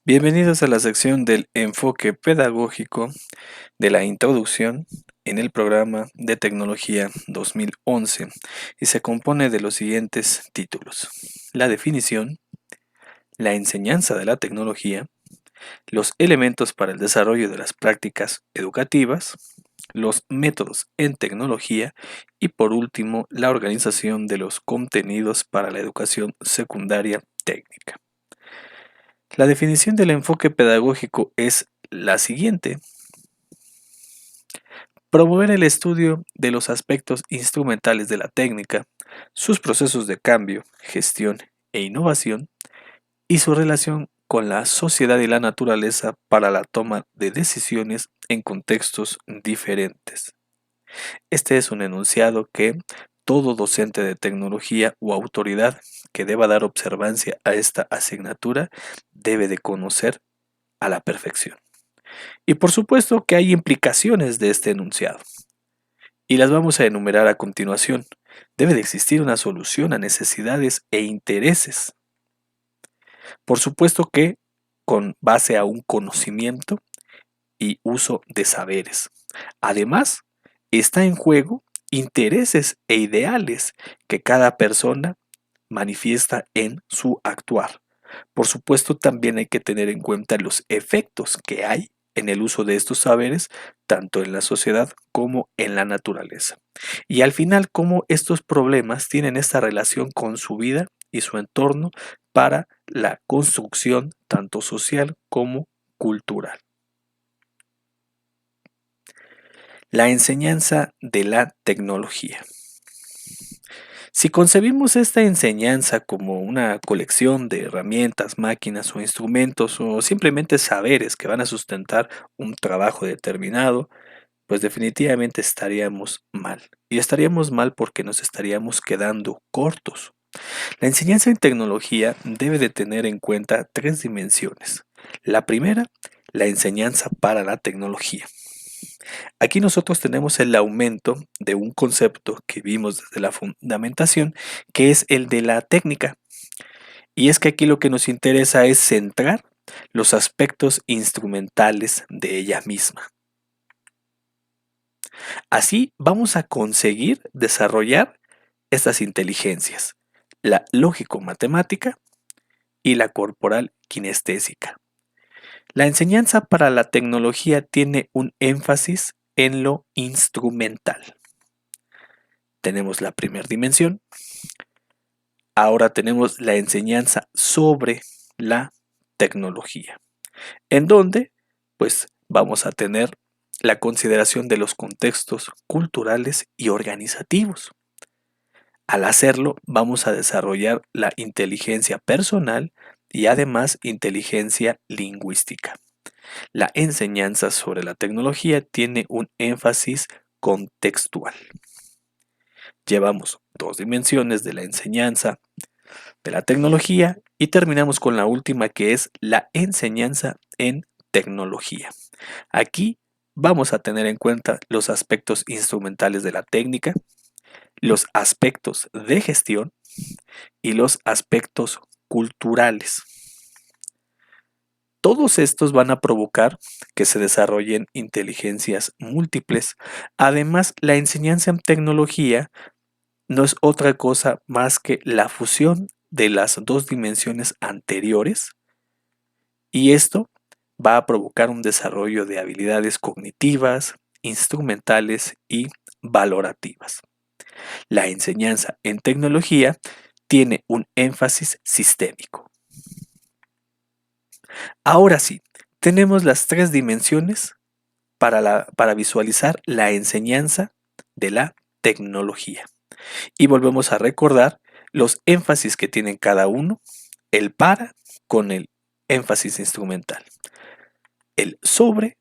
Bienvenidos a la sección del enfoque pedagógico de la introducción en el programa de tecnología 2011 y se compone de los siguientes títulos: la definición, la enseñanza de la tecnología, los elementos para el desarrollo de las prácticas educativas, los métodos en tecnología y por último la organización de los contenidos para la educación secundaria técnica. La definición del enfoque pedagógico es la siguiente: promover el estudio de los aspectos instrumentales de la técnica, sus procesos de cambio, gestión e innovación, y su relación con la sociedad y la naturaleza para la toma de decisiones en contextos diferentes. Este es un enunciado que todo docente de tecnología o autoridad que deba dar observancia a esta asignatura debe de conocer a la perfección. Y por supuesto que hay implicaciones de este enunciado, y las vamos a enumerar a continuación. Debe de existir una solución a necesidades e intereses. Por supuesto que con base a un conocimiento y uso de saberes. Además, está en juego intereses e ideales que cada persona manifiesta en su actuar. Por supuesto, también hay que tener en cuenta los efectos que hay en el uso de estos saberes, tanto en la sociedad como en la naturaleza. Y al final, cómo estos problemas tienen esta relación con su vida y su entorno para la construcción tanto social como cultural. La enseñanza de la tecnología. Si concebimos esta enseñanza como una colección de herramientas, máquinas o instrumentos o simplemente saberes que van a sustentar un trabajo determinado, pues definitivamente estaríamos mal. Y estaríamos mal porque nos estaríamos quedando cortos. La enseñanza en tecnología debe de tener en cuenta tres dimensiones. La primera, la enseñanza para la tecnología. Aquí nosotros tenemos el aumento de un concepto que vimos desde la fundamentación, que es el de la técnica. Y es que aquí lo que nos interesa es centrar los aspectos instrumentales de ella misma. Así vamos a conseguir desarrollar estas inteligencias: la lógico-matemática y la corporal kinestésica. La enseñanza para la tecnología tiene un énfasis en lo instrumental. Tenemos la primera dimensión. Ahora tenemos la enseñanza sobre la tecnología, en donde pues vamos a tener la consideración de los contextos culturales y organizativos. Al hacerlo, vamos a desarrollar la inteligencia personal y además inteligencia lingüística. La enseñanza sobre la tecnología tiene un énfasis contextual. Llevamos dos dimensiones de la enseñanza de la tecnología y terminamos con la última, que es la enseñanza en tecnología. Aquí vamos a tener en cuenta los aspectos instrumentales de la técnica, los aspectos de gestión y los aspectos culturales. Todos estos van a provocar que se desarrollen inteligencias múltiples. Además, la enseñanza en tecnología no es otra cosa más que la fusión de las dos dimensiones anteriores, y esto va a provocar un desarrollo de habilidades cognitivas, instrumentales y valorativas. La enseñanza en tecnología tiene un énfasis sistémico. Ahora sí, tenemos las tres dimensiones para visualizar la enseñanza de la tecnología. Y volvemos a recordar los énfasis que tienen cada uno: el para con el énfasis instrumental, el sobre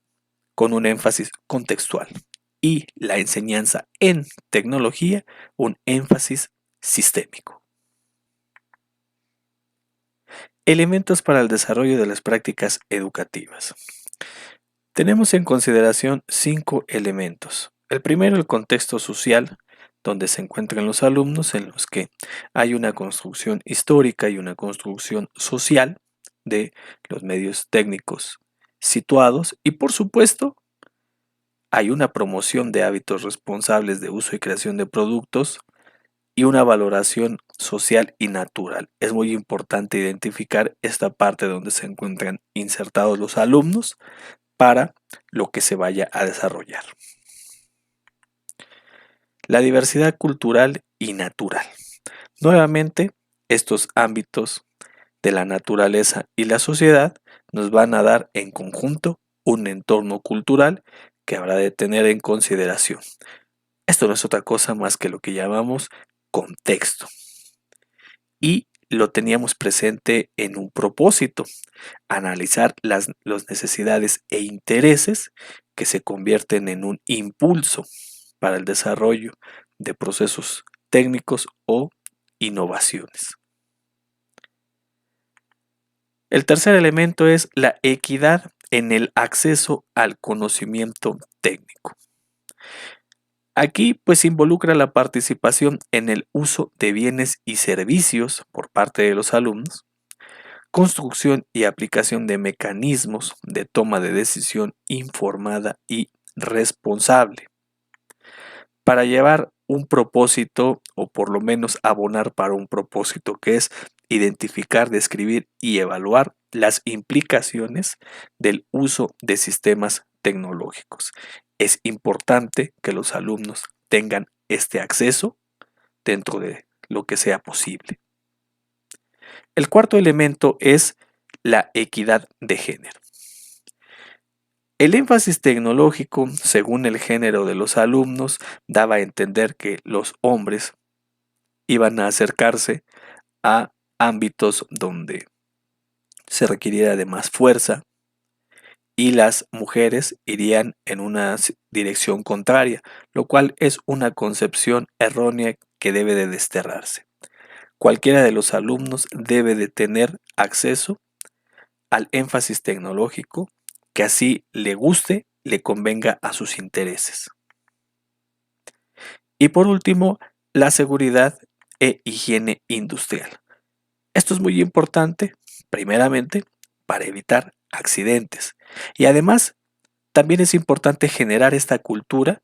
con un énfasis contextual y la enseñanza en tecnología un énfasis sistémico. Elementos para el desarrollo de las prácticas educativas. Tenemos en consideración 5 elementos. El primero, el contexto social, donde se encuentran los alumnos, en los que hay una construcción histórica y una construcción social de los medios técnicos situados y, por supuesto, hay una promoción de hábitos responsables de uso y creación de productos y una valoración social y natural. Es muy importante identificar esta parte donde se encuentran insertados los alumnos para lo que se vaya a desarrollar. La diversidad cultural y natural. Nuevamente, estos ámbitos de la naturaleza y la sociedad nos van a dar en conjunto un entorno cultural que habrá de tener en consideración. Esto no es otra cosa más que lo que llamamos contexto. Y lo teníamos presente en un propósito, analizar las necesidades e intereses que se convierten en un impulso para el desarrollo de procesos técnicos o innovaciones. El tercer elemento es la equidad en el acceso al conocimiento técnico. Aquí pues involucra la participación en el uso de bienes y servicios por parte de los alumnos, construcción y aplicación de mecanismos de toma de decisión informada y responsable para llevar un propósito o por lo menos abonar para un propósito que es identificar, describir y evaluar las implicaciones del uso de sistemas tecnológicos. Es importante que los alumnos tengan este acceso dentro de lo que sea posible. El cuarto elemento es la equidad de género. El énfasis tecnológico, según el género de los alumnos, daba a entender que los hombres iban a acercarse a ámbitos donde se requiriera de más fuerza y las mujeres irían en una dirección contraria, lo cual es una concepción errónea que debe de desterrarse. Cualquiera de los alumnos debe de tener acceso al énfasis tecnológico que así le guste, le convenga a sus intereses. Y por último, la seguridad e higiene industrial. Esto es muy importante, primeramente, para evitar accidentes. Y además, también es importante generar esta cultura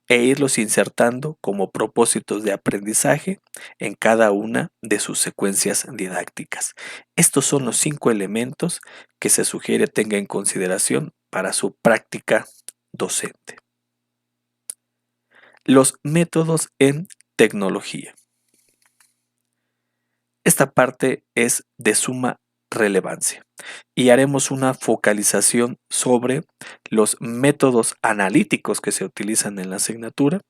e irlos insertando como propósitos de aprendizaje en cada una de sus secuencias didácticas. Estos son los 5 elementos que se sugiere tenga en consideración para su práctica docente. Los métodos en tecnología. Esta parte es de suma relevancia y haremos una focalización sobre los métodos analíticos que se utilizan en la asignatura,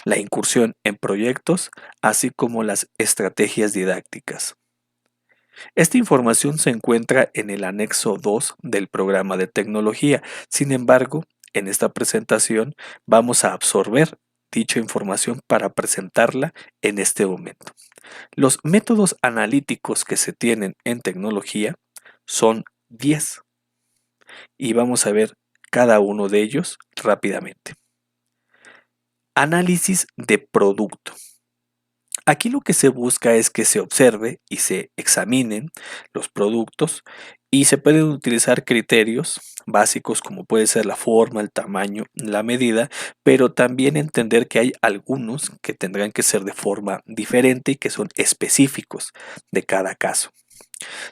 la incursión en proyectos, así como las estrategias didácticas. Esta información se encuentra en el anexo 2 del programa de tecnología. Sin embargo, en esta presentación vamos a absorber dicha información para presentarla en este momento. Los métodos analíticos que se tienen en tecnología son 10 y vamos a ver cada uno de ellos rápidamente. Análisis de producto. Aquí lo que se busca es que se observe y se examinen los productos y se pueden utilizar criterios básicos como puede ser la forma, el tamaño, la medida, pero también entender que hay algunos que tendrán que ser de forma diferente y que son específicos de cada caso.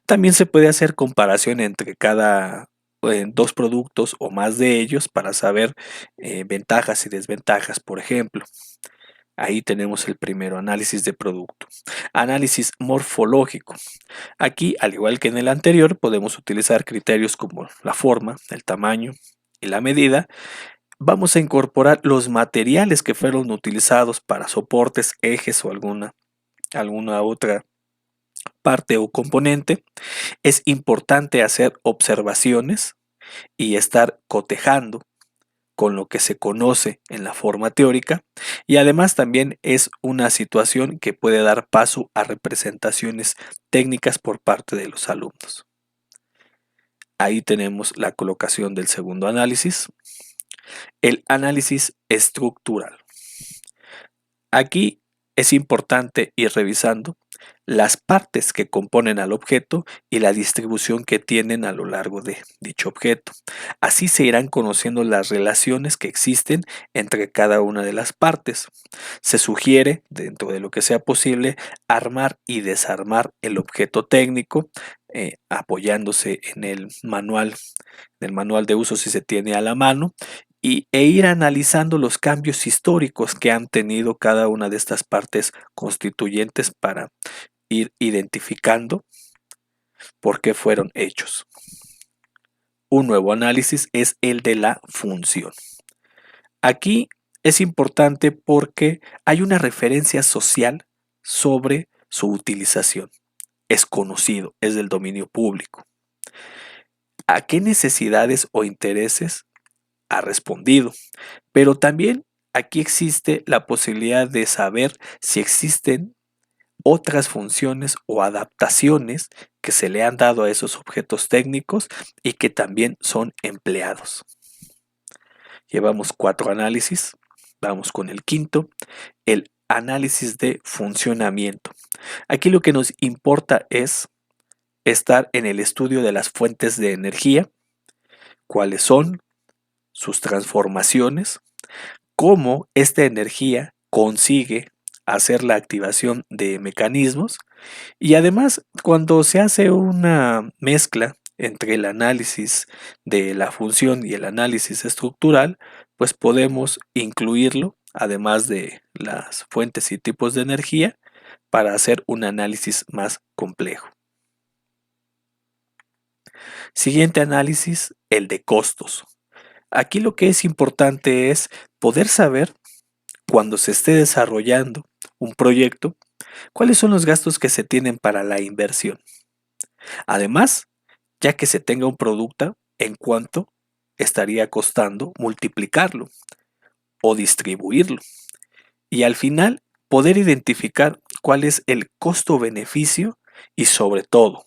También se puede hacer comparación entre cada dos productos o más de ellos para saber ventajas y desventajas, por ejemplo. Ahí tenemos el primero, análisis de producto. Análisis morfológico. Aquí, al igual que en el anterior, podemos utilizar criterios como la forma, el tamaño y la medida. Vamos a incorporar los materiales que fueron utilizados para soportes, ejes o alguna otra parte o componente. Es importante hacer observaciones y estar cotejando con lo que se conoce en la forma teórica y además también es una situación que puede dar paso a representaciones técnicas por parte de los alumnos. Ahí tenemos la colocación del segundo análisis. El análisis estructural. Aquí es importante ir revisando las partes que componen al objeto y la distribución que tienen a lo largo de dicho objeto. Así se irán conociendo las relaciones que existen entre cada una de las partes. Se sugiere, dentro de lo que sea posible, armar y desarmar el objeto técnico, apoyándose en el manual de uso si se tiene a la mano, e ir analizando los cambios históricos que han tenido cada una de estas partes constituyentes para ir identificando por qué fueron hechos. Un nuevo análisis es el de la función. Aquí es importante porque hay una referencia social sobre su utilización. Es conocido, es del dominio público. ¿A qué necesidades o intereses ha respondido? Pero también aquí existe la posibilidad de saber si existen otras funciones o adaptaciones que se le han dado a esos objetos técnicos y que también son empleados. Llevamos 4 análisis. Vamos con el quinto, el análisis de funcionamiento. Aquí lo que nos importa es estar en el estudio de las fuentes de energía, cuáles son sus transformaciones, cómo esta energía consigue hacer la activación de mecanismos y además cuando se hace una mezcla entre el análisis de la función y el análisis estructural, pues podemos incluirlo, además de las fuentes y tipos de energía, para hacer un análisis más complejo. Siguiente análisis, el de costos. Aquí lo que es importante es poder saber cuando se esté desarrollando un proyecto, cuáles son los gastos que se tienen para la inversión. Además, ya que se tenga un producto, en cuánto estaría costando multiplicarlo o distribuirlo. Y al final, poder identificar cuál es el costo-beneficio y sobre todo,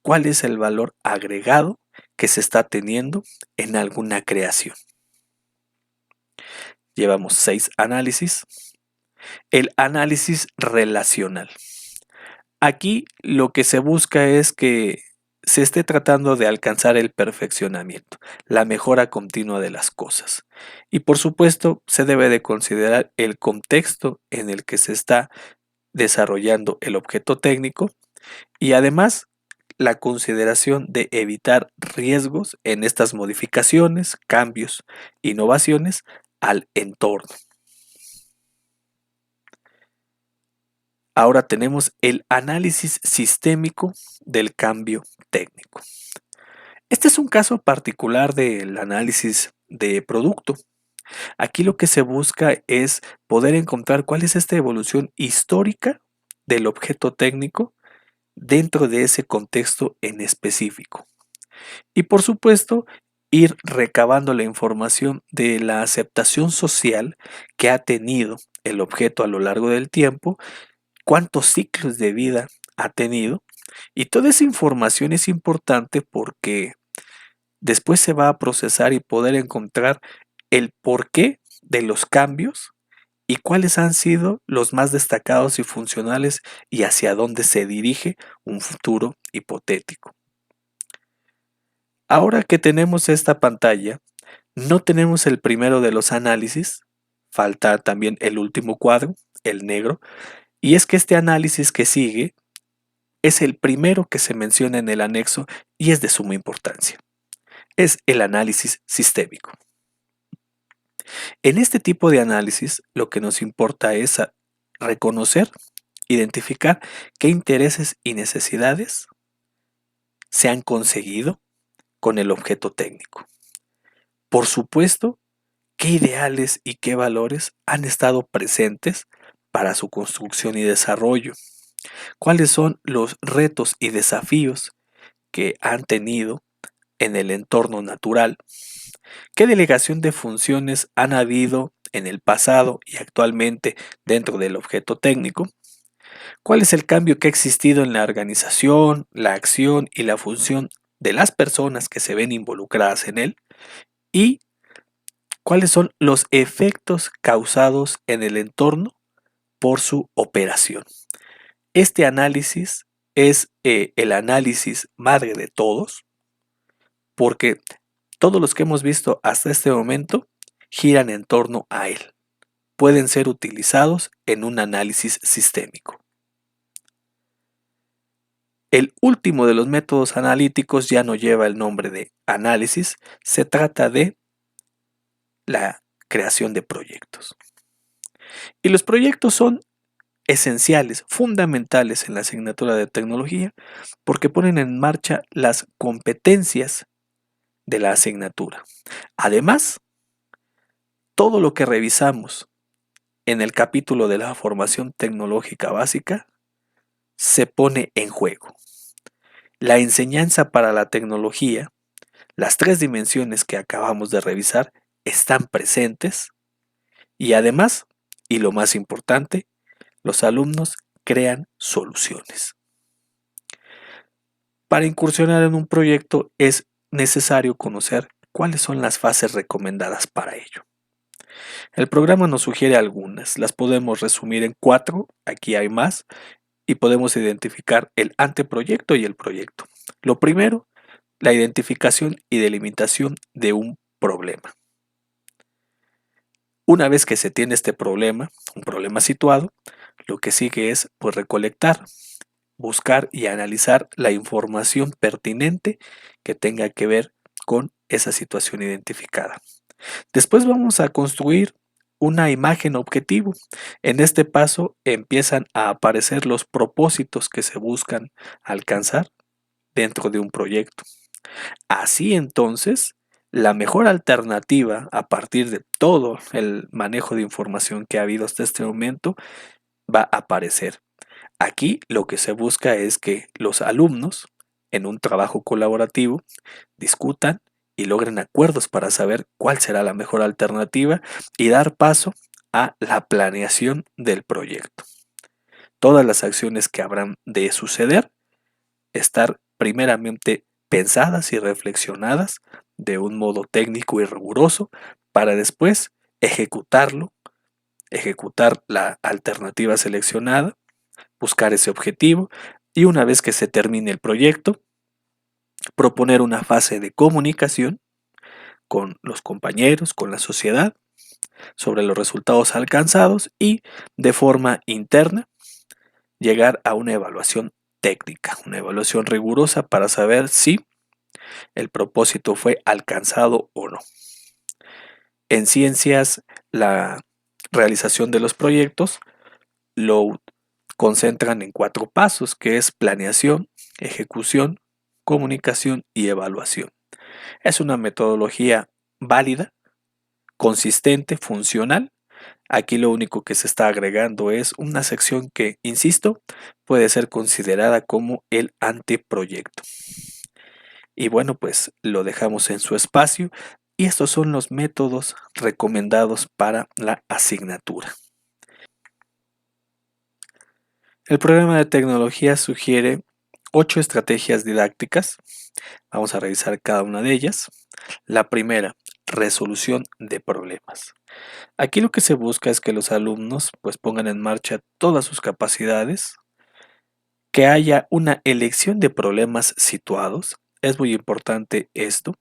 cuál es el valor agregado que se está teniendo en alguna creación. Llevamos 6 análisis. El análisis relacional. Aquí lo que se busca es que se esté tratando de alcanzar el perfeccionamiento, la mejora continua de las cosas. Y por supuesto, se debe de considerar el contexto en el que se está desarrollando el objeto técnico y además la consideración de evitar riesgos en estas modificaciones, cambios, innovaciones al entorno. Ahora tenemos el análisis sistémico del cambio técnico. Este es un caso particular del análisis de producto. Aquí lo que se busca es poder encontrar cuál es esta evolución histórica del objeto técnico dentro de ese contexto en específico. Y por supuesto, ir recabando la información de la aceptación social que ha tenido el objeto a lo largo del tiempo, cuántos ciclos de vida ha tenido, y toda esa información es importante porque después se va a procesar y poder encontrar el porqué de los cambios y cuáles han sido los más destacados y funcionales y hacia dónde se dirige un futuro hipotético. Ahora que tenemos esta pantalla, no tenemos el primero de los análisis, falta también el último cuadro, el negro, y es que este análisis que sigue es el primero que se menciona en el anexo y es de suma importancia. Es el análisis sistémico. En este tipo de análisis, lo que nos importa es reconocer, identificar qué intereses y necesidades se han conseguido con el objeto técnico. Por supuesto, qué ideales y qué valores han estado presentes para su construcción y desarrollo. ¿Cuáles son los retos y desafíos que han tenido en el entorno natural? ¿Qué delegación de funciones han habido en el pasado y actualmente dentro del objeto técnico? ¿Cuál es el cambio que ha existido en la organización, la acción y la función de las personas que se ven involucradas en él? ¿Y cuáles son los efectos causados en el entorno por su operación. Este análisis es el análisis madre de todos, porque todos los que hemos visto hasta este momento giran en torno a él. Pueden ser utilizados en un análisis sistémico. El último de los métodos analíticos ya no lleva el nombre de análisis, se trata de la creación de proyectos. Y los proyectos son esenciales, fundamentales en la asignatura de tecnología, porque ponen en marcha las competencias de la asignatura. Además, todo lo que revisamos en el capítulo de la formación tecnológica básica se pone en juego. La enseñanza para la tecnología, las tres dimensiones que acabamos de revisar, están presentes y además, y lo más importante, los alumnos crean soluciones. Para incursionar en un proyecto es necesario conocer cuáles son las fases recomendadas para ello. El programa nos sugiere algunas, las podemos resumir en 4, aquí hay más, y podemos identificar el anteproyecto y el proyecto. Lo primero, la identificación y delimitación de un problema. Una vez que se tiene este problema, un problema situado, lo que sigue es pues, recolectar, buscar y analizar la información pertinente que tenga que ver con esa situación identificada. Después vamos a construir una imagen objetivo. En este paso empiezan a aparecer los propósitos que se buscan alcanzar dentro de un proyecto. Así entonces, la mejor alternativa a partir de todo el manejo de información que ha habido hasta este momento va a aparecer. Aquí lo que se busca es que los alumnos, en un trabajo colaborativo, discutan y logren acuerdos para saber cuál será la mejor alternativa y dar paso a la planeación del proyecto. Todas las acciones que habrán de suceder, estar primeramente pensadas y reflexionadas de un modo técnico y riguroso para después ejecutarlo, ejecutar la alternativa seleccionada, buscar ese objetivo y una vez que se termine el proyecto, proponer una fase de comunicación con los compañeros, con la sociedad, sobre los resultados alcanzados y de forma interna llegar a una evaluación técnica, una evaluación rigurosa para saber si el propósito fue alcanzado o no. En ciencias, la realización de los proyectos lo concentran en 4 pasos, que es planeación, ejecución, comunicación y evaluación. Es una metodología válida, consistente, funcional. Aquí lo único que se está agregando es una sección que, insisto, puede ser considerada como el anteproyecto. Y bueno, pues lo dejamos en su espacio y estos son los métodos recomendados para la asignatura. El programa de tecnología sugiere 8 estrategias didácticas. Vamos a revisar cada una de ellas. La primera, resolución de problemas. Aquí lo que se busca es que los alumnos pues pongan en marcha todas sus capacidades, que haya una elección de problemas situados. Es muy importante esto.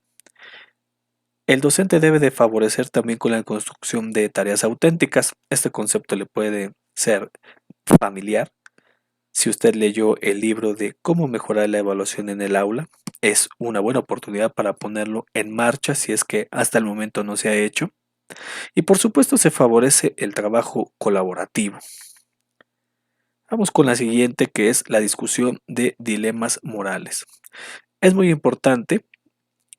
El docente debe de favorecer también con la construcción de tareas auténticas. Este concepto le puede ser familiar. Si usted leyó el libro de Cómo mejorar la evaluación en el aula, es una buena oportunidad para ponerlo en marcha si es que hasta el momento no se ha hecho. Y por supuesto se favorece el trabajo colaborativo. Vamos con la siguiente, que es la discusión de dilemas morales. Es muy importante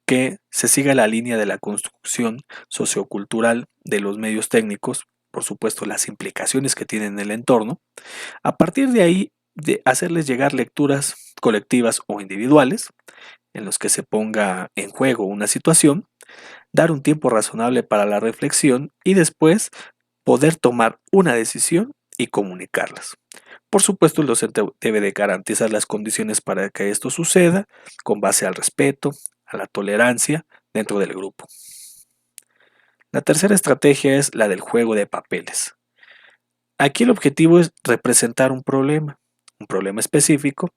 que se siga la línea de la construcción sociocultural de los medios técnicos, por supuesto las implicaciones que tienen en el entorno. A partir de ahí, de hacerles llegar lecturas colectivas o individuales en los que se ponga en juego una situación, dar un tiempo razonable para la reflexión y después poder tomar una decisión y comunicarlas. Por supuesto, el docente debe de garantizar las condiciones para que esto suceda con base al respeto, a la tolerancia dentro del grupo. La tercera estrategia es la del juego de papeles. Aquí el objetivo es representar un problema específico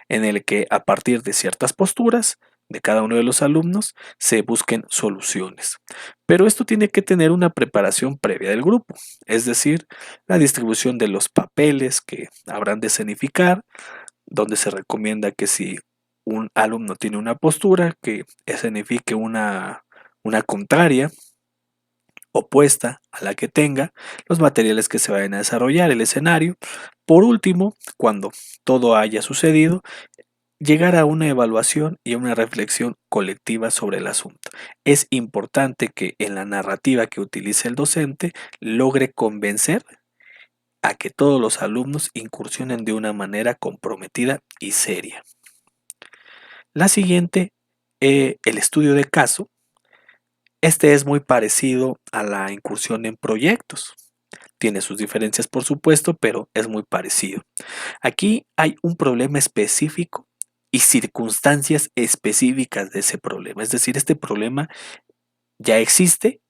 en el que a partir de ciertas posturas de cada uno de los alumnos se busquen soluciones. Pero esto tiene que tener una preparación previa del grupo, es decir, la distribución de los papeles que habrán de escenificar, donde se recomienda que si un alumno tiene una postura, que escenifique una contraria, opuesta a la que tenga, los materiales que se vayan a desarrollar, el escenario. Por último, cuando todo haya sucedido, llegar a una evaluación y a una reflexión colectiva sobre el asunto. Es importante que en la narrativa que utilice el docente logre convencer a que todos los alumnos incursionen de una manera comprometida y seria. La siguiente, el estudio de caso. Este es muy parecido a la incursión en proyectos. Tiene sus diferencias, por supuesto, pero es muy parecido. Aquí hay un problema específico y circunstancias específicas de ese problema. Es decir, este problema ya existe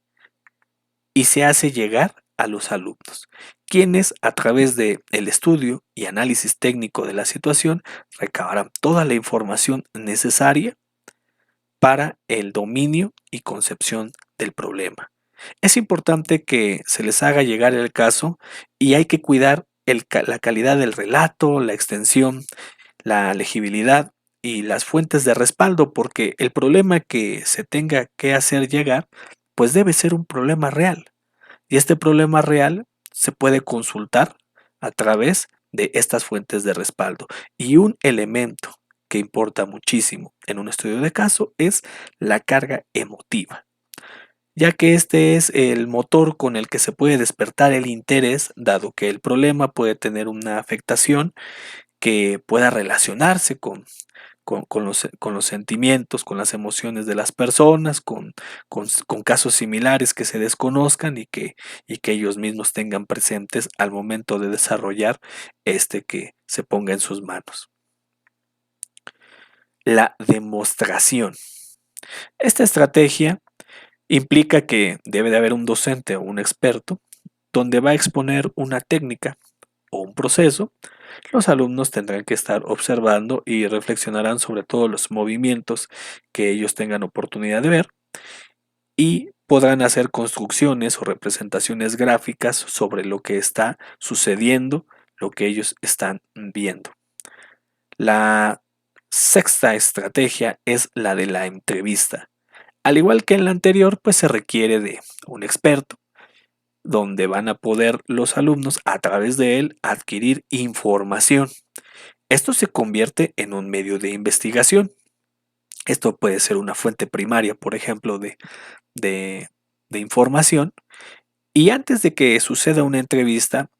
y se hace llegar a los alumnos, quienes a través del estudio y análisis técnico de la situación recabarán toda la información necesaria para el dominio y concepción del problema. Es importante que se les haga llegar el caso y hay que cuidar la calidad del relato, la extensión, la legibilidad y las fuentes de respaldo, porque el problema que se tenga que hacer llegar, pues debe ser un problema real. Y este problema real se puede consultar a través de estas fuentes de respaldo. Y un elemento que importa muchísimo en un estudio de caso es la carga emotiva, ya que este es el motor con el que se puede despertar el interés, dado que el problema puede tener una afectación que pueda relacionarse con los sentimientos, con las emociones de las personas, con casos similares que se desconozcan y que ellos mismos tengan presentes al momento de desarrollar este que se ponga en sus manos. La demostración. Esta estrategia implica que debe de haber un docente o un experto donde va a exponer una técnica o un proceso. Los alumnos tendrán que estar observando y reflexionarán sobre todos los movimientos que ellos tengan oportunidad de ver y podrán hacer construcciones o representaciones gráficas sobre lo que está sucediendo, lo que ellos están viendo. La sexta estrategia es la de la entrevista. Al igual que en la anterior, pues se requiere de un experto, donde van a poder los alumnos a través de él adquirir información. Esto se convierte en un medio de investigación. Esto puede ser una fuente primaria, por ejemplo, de, de información. Y antes de que suceda una entrevista,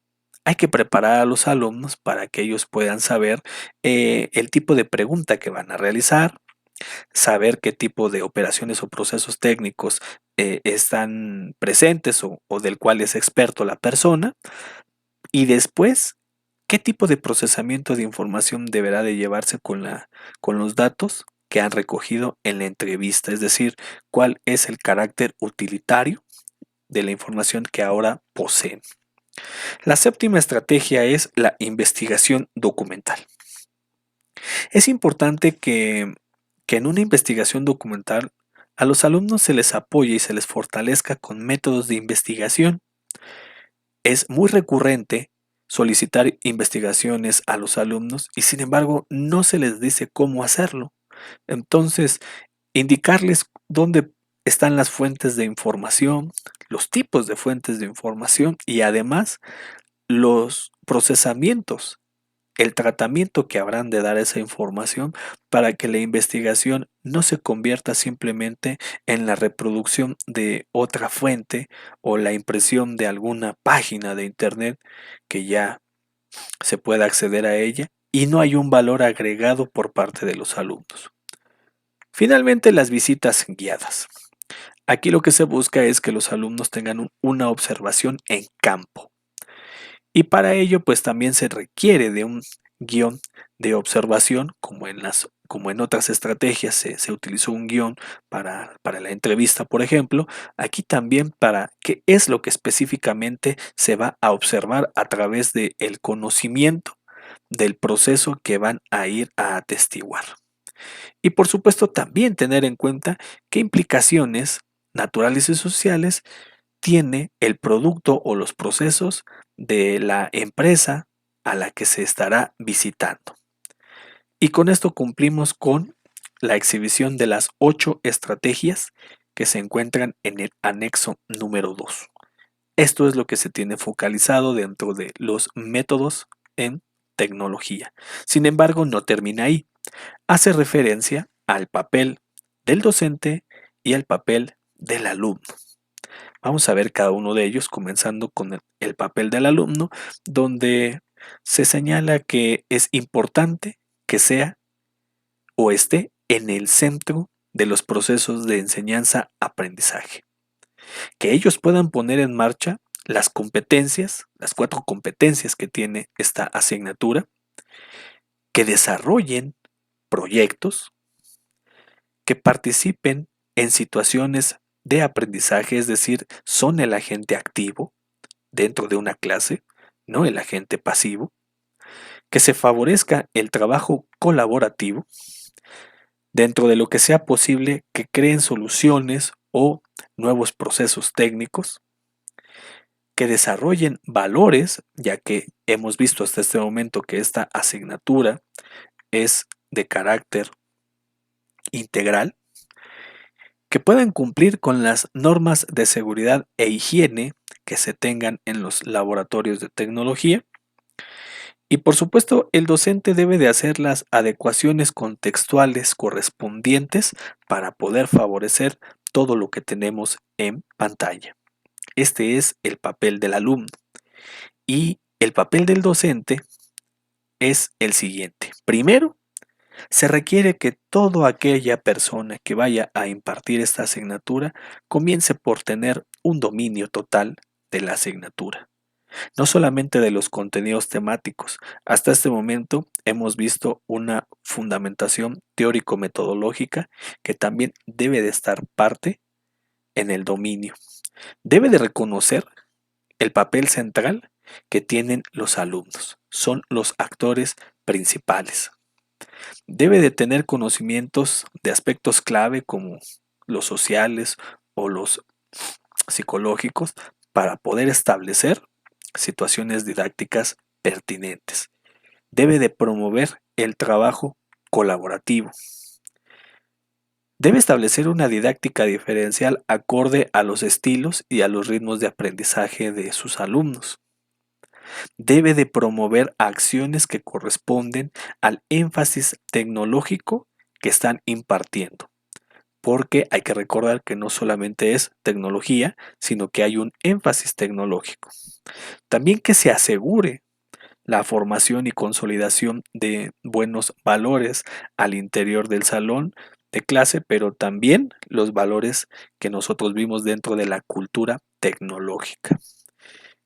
hay que preparar a los alumnos para que ellos puedan saber el tipo de pregunta que van a realizar, saber qué tipo de operaciones o procesos técnicos están presentes o del cual es experto la persona, y después qué tipo de procesamiento de información deberá de llevarse con los datos que han recogido en la entrevista, es decir, cuál es el carácter utilitario de la información que ahora poseen. La séptima estrategia es la investigación documental. Es importante que en una investigación documental a los alumnos se les apoye y se les fortalezca con métodos de investigación. Es muy recurrente solicitar investigaciones a los alumnos y sin embargo no se les dice cómo hacerlo. Entonces, indicarles dónde están las fuentes de información, los tipos de fuentes de información y además los procesamientos, el tratamiento que habrán de dar a esa información para que la investigación no se convierta simplemente en la reproducción de otra fuente o la impresión de alguna página de internet que ya se pueda acceder a ella y no hay un valor agregado por parte de los alumnos. Finalmente, las visitas guiadas. Aquí lo que se busca es que los alumnos tengan una observación en campo. Y para ello, pues también se requiere de un guión de observación, como en otras estrategias se utilizó un guión para la entrevista, por ejemplo, aquí también para qué es lo que específicamente se va a observar a través del conocimiento del proceso que van a ir a atestiguar. Y por supuesto también tener en cuenta qué implicaciones naturales y sociales tiene el producto o los procesos de la empresa a la que se estará visitando. Y con esto cumplimos con la exhibición de las 8 estrategias que se encuentran en el anexo número 2. Esto es lo que se tiene focalizado dentro de los métodos en tecnología. Sin embargo, no termina ahí. Hace referencia al papel del docente y al papel del alumno. Vamos a ver cada uno de ellos, comenzando con el papel del alumno, donde se señala que es importante que sea o esté en el centro de los procesos de enseñanza-aprendizaje. Que ellos puedan poner en marcha las competencias, las 4 competencias que tiene esta asignatura, que desarrollen proyectos, que participen en situaciones de aprendizaje, es decir, son el agente activo dentro de una clase, no el agente pasivo, que se favorezca el trabajo colaborativo, dentro de lo que sea posible, que creen soluciones o nuevos procesos técnicos, que desarrollen valores, ya que hemos visto hasta este momento que esta asignatura es de carácter integral, que puedan cumplir con las normas de seguridad e higiene que se tengan en los laboratorios de tecnología. Y por supuesto, el docente debe de hacer las adecuaciones contextuales correspondientes para poder favorecer todo lo que tenemos en pantalla. Este es el papel del alumno. Y el papel del docente es el siguiente. Primero, se requiere que toda aquella persona que vaya a impartir esta asignatura comience por tener un dominio total de la asignatura. No solamente de los contenidos temáticos. Hasta este momento hemos visto una fundamentación teórico-metodológica que también debe de estar parte en el dominio. Debe de reconocer el papel central que tienen los alumnos. Son los actores principales. Debe de tener conocimientos de aspectos clave como los sociales o los psicológicos para poder establecer situaciones didácticas pertinentes. Debe de promover el trabajo colaborativo. Debe establecer una didáctica diferencial acorde a los estilos y a los ritmos de aprendizaje de sus alumnos. Debe de promover acciones que corresponden al énfasis tecnológico que están impartiendo, porque hay que recordar que no solamente es tecnología, sino que hay un énfasis tecnológico. También que se asegure la formación y consolidación de buenos valores al interior del salón de clase, pero también los valores que nosotros vimos dentro de la cultura tecnológica.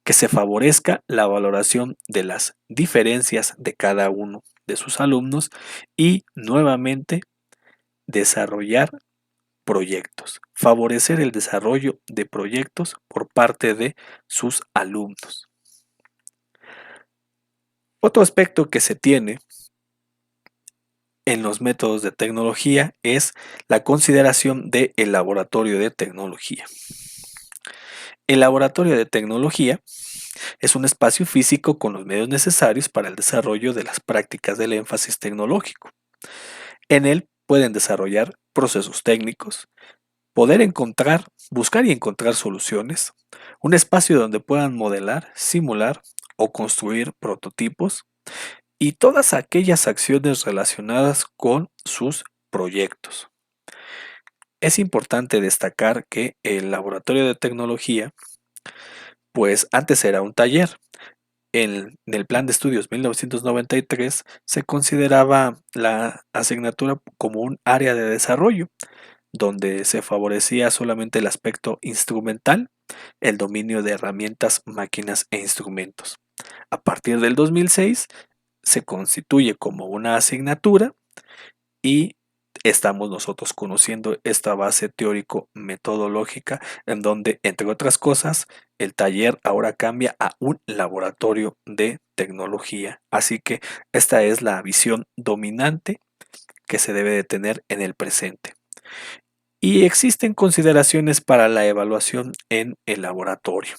Que se favorezca la valoración de las diferencias de cada uno de sus alumnos y nuevamente desarrollar proyectos, favorecer el desarrollo de proyectos por parte de sus alumnos. Otro aspecto que se tiene en los métodos de tecnología es la consideración del laboratorio de tecnología. El laboratorio de tecnología es un espacio físico con los medios necesarios para el desarrollo de las prácticas del énfasis tecnológico. En él pueden desarrollar procesos técnicos, poder encontrar, buscar y encontrar soluciones, un espacio donde puedan modelar, simular o construir prototipos y todas aquellas acciones relacionadas con sus proyectos. Es importante destacar que el laboratorio de tecnología, pues antes era un taller. En el plan de estudios 1993 se consideraba la asignatura como un área de desarrollo, donde se favorecía solamente el aspecto instrumental, el dominio de herramientas, máquinas e instrumentos. A partir del 2006 se constituye como una asignatura y estamos nosotros conociendo esta base teórico-metodológica en donde, entre otras cosas, el taller ahora cambia a un laboratorio de tecnología. Así que esta es la visión dominante que se debe de tener en el presente. Y existen consideraciones para la evaluación en el laboratorio.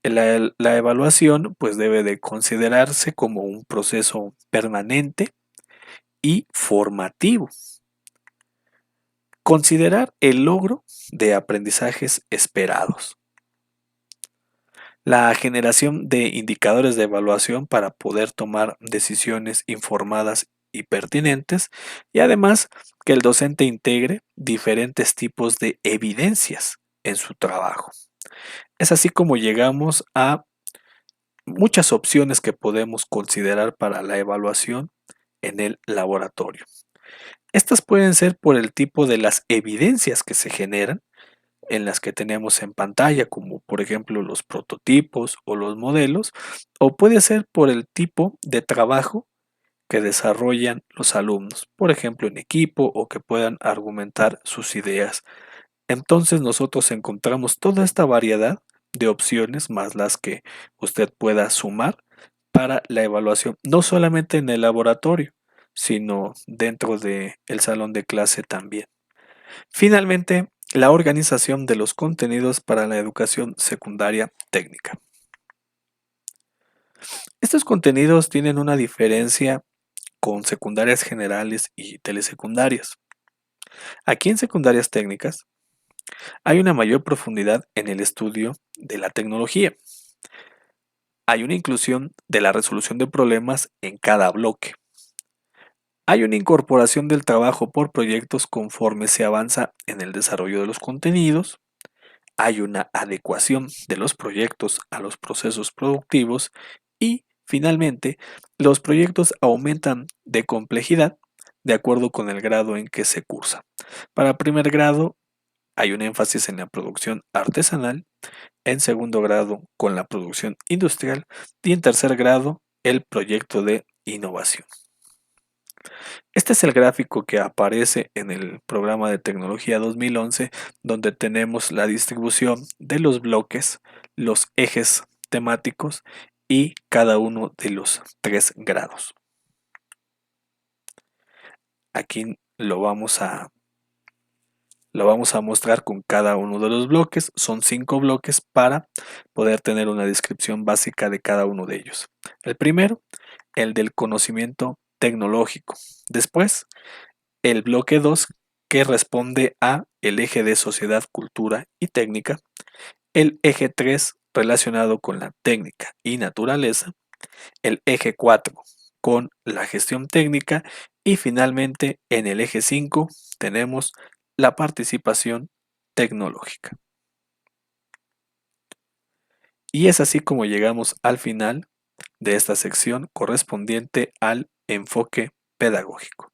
La evaluación pues debe de considerarse como un proceso permanente y formativo. Considerar el logro de aprendizajes esperados. La generación de indicadores de evaluación para poder tomar decisiones informadas y pertinentes, y además que el docente integre diferentes tipos de evidencias en su trabajo. Es así como llegamos a muchas opciones que podemos considerar para la evaluación en el laboratorio. Estas pueden ser por el tipo de las evidencias que se generan, en las que tenemos en pantalla, como por ejemplo los prototipos o los modelos, o puede ser por el tipo de trabajo que desarrollan los alumnos, por ejemplo en equipo o que puedan argumentar sus ideas. Entonces nosotros encontramos toda esta variedad de opciones más las que usted pueda sumar para la evaluación, no solamente en el laboratorio, sino dentro del salón de clase también. Finalmente, la organización de los contenidos para la educación secundaria técnica. Estos contenidos tienen una diferencia con secundarias generales y telesecundarias. Aquí en secundarias técnicas hay una mayor profundidad en el estudio de la tecnología. Hay una inclusión de la resolución de problemas en cada bloque. Hay una incorporación del trabajo por proyectos conforme se avanza en el desarrollo de los contenidos. Hay una adecuación de los proyectos a los procesos productivos y, finalmente, los proyectos aumentan de complejidad de acuerdo con el grado en que se cursa. Para primer grado hay un énfasis en la producción artesanal, en segundo grado con la producción industrial y en tercer grado el proyecto de innovación. Este es el gráfico que aparece en el programa de tecnología 2011, donde tenemos la distribución de los bloques, los ejes temáticos y cada uno de los 3 grados. Aquí lo vamos a mostrar con cada uno de los bloques. Son 5 bloques para poder tener una descripción básica de cada uno de ellos. El primero, el del conocimiento tecnológico. Después, el bloque 2 que responde a el eje de sociedad, cultura y técnica. El eje 3 relacionado con la técnica y naturaleza. El eje 4 con la gestión técnica. Y finalmente, en el eje 5 tenemos la participación tecnológica. Y es así como llegamos al final de esta sección correspondiente al enfoque pedagógico.